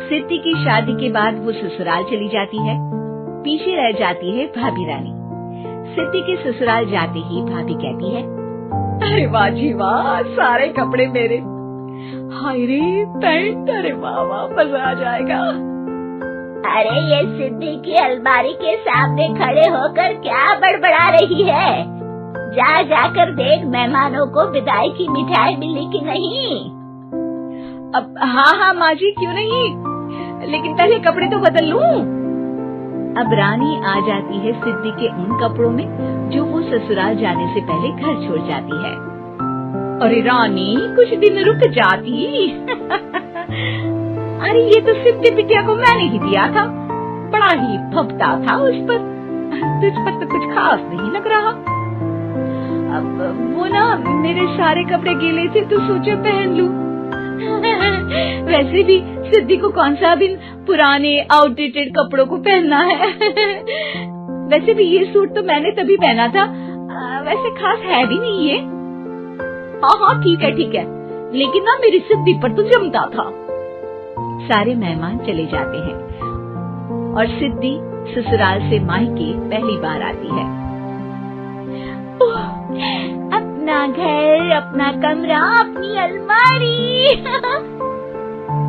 सिद्धि की शादी के बाद वो ससुराल चली जाती है। पीछे रह जाती है भाभी रानी। सिद्धि के ससुराल जाते ही भाभी कहती है, अरे वाह जी वाह, सारे कपड़े मेरे। हाय रे पैंट, अरे वाह वाह, मजा आ जाएगा। अरे ये सिद्धि की अलमारी के सामने खड़े होकर क्या बड़बड़ा रही है? जाकर देख मेहमानों को विदाई की मिठाई मिली कि नहीं। अब हाँ माँ जी, क्यों नहीं, लेकिन पहले कपड़े तो बदल लूं। अब रानी आ जाती है सिद्धि के उन कपड़ों में जो वो ससुराल जाने से पहले घर छोड़ जाती है। अरे रानी, कुछ दिन रुक जाती। अरे ये तो सिद्धि बिटिया को मैंने ही दिया था, बड़ा ही फबता था उस पर। तुझ पर तो कुछ खास नहीं लग रहा। अब वो ना, मेरे सारे कपड़े गीले थे तो सोचा पहन लूं। वैसे भी सिद्धि को कौन सा भी पुराने आउटडेटेड कपड़ों को पहनना है। वैसे भी ये सूट तो मैंने तभी पहना था, वैसे खास है भी नहीं ये। हाँ ठीक है, लेकिन ना मेरी सिद्धि पर तो जमता था। सारे मेहमान चले जाते हैं और सिद्धि ससुराल से मायके पहली बार आती है। अपना घर, अपना कमरा, अपनी अलमारी।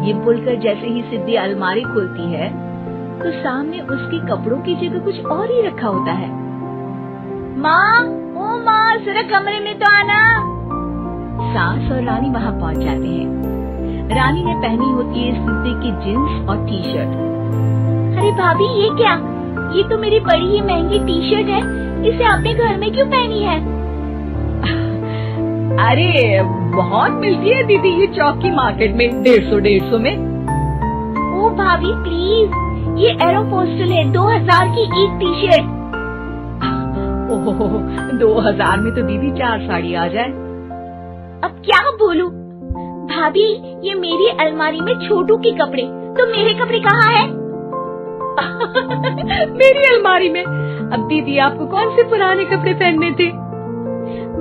ये बोलकर जैसे ही सिद्धि अलमारी खोलती है तो सामने उसके कपड़ों की जगह कुछ और ही रखा होता है। माँ, ओ माँ, जरा कमरे में तो आना। सास और रानी वहाँ पहुँच जाते हैं। रानी ने पहनी होती है सिद्धि की जींस और टी शर्ट। अरे भाभी, ये क्या? ये तो मेरी बड़ी ही महंगी टी शर्ट है, इसे आपने घर में क्यों पहनी है? अरे बहुत मिलती है दीदी ये चौक की मार्केट में, 150 में। ओ भाभी प्लीज, ये एरोपोस्टल है, 2000 की एक टी शर्ट। ओह, 2000 में तो दीदी 4 साड़ी आ जाए। अब क्या बोलूं? भाभी, ये मेरी अलमारी में छोटू के कपड़े, तो मेरे कपड़े कहाँ हैं? मेरी अलमारी में? अब दीदी आपको कौन से पुराने कपड़े पहनने थे?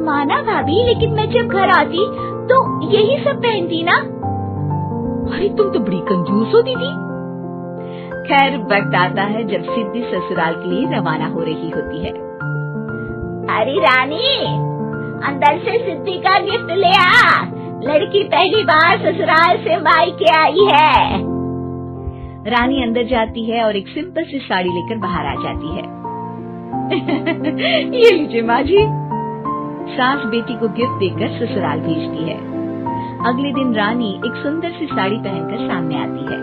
माना भाभी, लेकिन मैं जब घर आती तो यही सब पहनती ना। अरे तुम तो बड़ी कंजूस हो दीदी। खैर, वक्त आता है जब सिद्धि ससुराल के लिए रवाना हो रही होती है। अरे रानी, अंदर से सिद्धि का गिफ्ट ले आ। लड़की पहली बार ससुराल से मायके आई है। रानी अंदर जाती है और एक सिंपल सी साड़ी लेकर बाहर आ जाती है। ये लीजिए माँ जी। सास बेटी को गिफ्ट देकर ससुराल भेजती है। अगले दिन रानी एक सुंदर सी साड़ी पहनकर सामने आती है।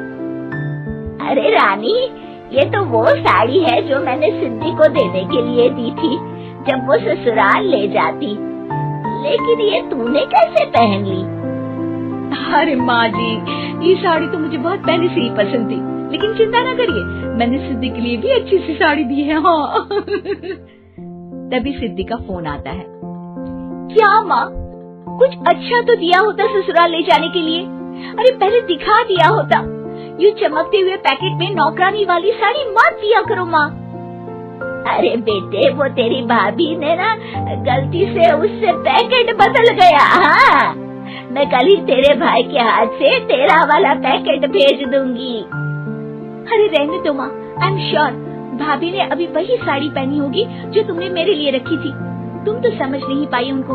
अरे रानी, ये तो वो साड़ी है जो मैंने सिद्धि को देने के लिए दी थी जब वो ससुराल ले जाती, लेकिन ये तूने कैसे पहन ली? अरे माँ जी, ये साड़ी तो मुझे बहुत पहले से ही पसंद थी, लेकिन चिंता न करिए, मैंने सिद्धि के लिए भी अच्छी सी साड़ी दी है। हाँ। तभी सिद्धि का फोन आता है। क्या माँ, कुछ अच्छा तो दिया होता ससुराल ले जाने के लिए। अरे पहले दिखा दिया होता। यूँ चमकते हुए पैकेट में नौकरानी वाली साड़ी मत दिया करो माँ। अरे बेटे, वो तेरी भाभी ने ना गलती से उससे पैकेट बदल गया। हाँ, मैं कल ही तेरे भाई के हाथ से तेरा वाला पैकेट भेज दूंगी। अरे रहने दो माँ, आई एम श्योर भाभी ने अभी वही साड़ी पहनी होगी जो तुमने मेरे लिए रखी थी। तुम तो समझ नहीं पाई उनको।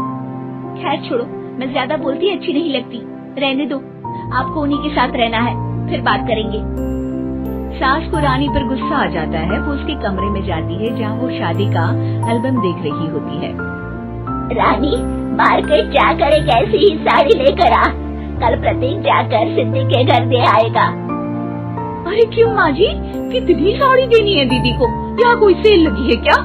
खैर छोड़ो, मैं ज्यादा बोलती अच्छी नहीं लगती, रहने दो। आपको उन्हीं के साथ रहना है, फिर बात करेंगे। सास को रानी पर गुस्सा आ जाता है। वो उसके कमरे में जाती है जहाँ वो शादी का एल्बम देख रही होती है। रानी, मार्केट जाकर एक ऐसी ही साड़ी लेकर आ। कल प्रतीक जाकर सिद्धि के घर दे आएगा। अरे क्यों माँ जी, कितनी साड़ी देनी है दीदी को? यहाँ कोई सेल लगी है क्या?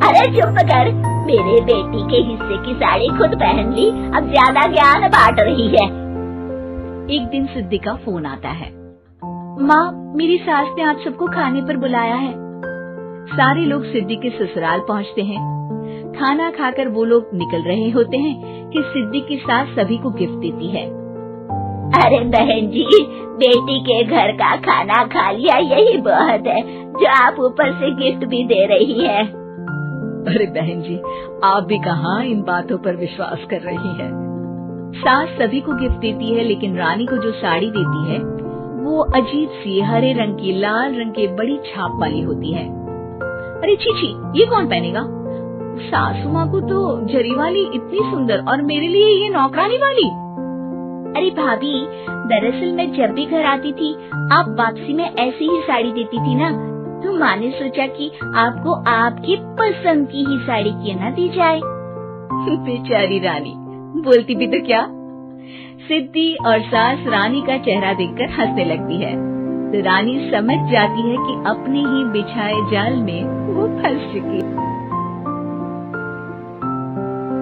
अरे चुप कर, मेरे बेटी के हिस्से की साड़ी खुद पहन ली, अब ज्यादा ज्ञान बांट रही है। एक दिन सिद्धि का फोन आता है। माँ, मेरी सास ने आज सबको खाने पर बुलाया है। सारे लोग सिद्धि के ससुराल पहुँचते हैं। खाना खाकर वो लोग निकल रहे होते हैं कि सिद्धि की सास सभी को गिफ्ट देती है। अरे बहन जी, बेटी के घर का खाना खा लिया, यही बहुत है जो आप ऊपर से गिफ्ट भी दे रही है। अरे बहन जी, आप भी कहाँ इन बातों पर विश्वास कर रही है। सास सभी को गिफ्ट देती है, लेकिन रानी को जो साड़ी देती है वो अजीब सी हरे रंग की लाल रंग के बड़ी छाप वाली होती है। अरे छी, ये कौन पहनेगा? सासू माँ को तो जरी वाली इतनी सुंदर और मेरे लिए ये नौकरानी वाली। अरे भाभी, दरअसल मैं जब भी घर आती थी आप वापसी में ऐसी ही साड़ी देती थी ना, तो माँ ने सोचा कि आपको आपकी पसंद की ही साड़ी क्यों ना दी जाए। बेचारी रानी, बोलती भी तो क्या। सिद्धि और सास रानी का चेहरा देखकर हंसने लगती है, तो रानी समझ जाती है कि अपने ही बिछाए जाल में वो फंस चुकी है।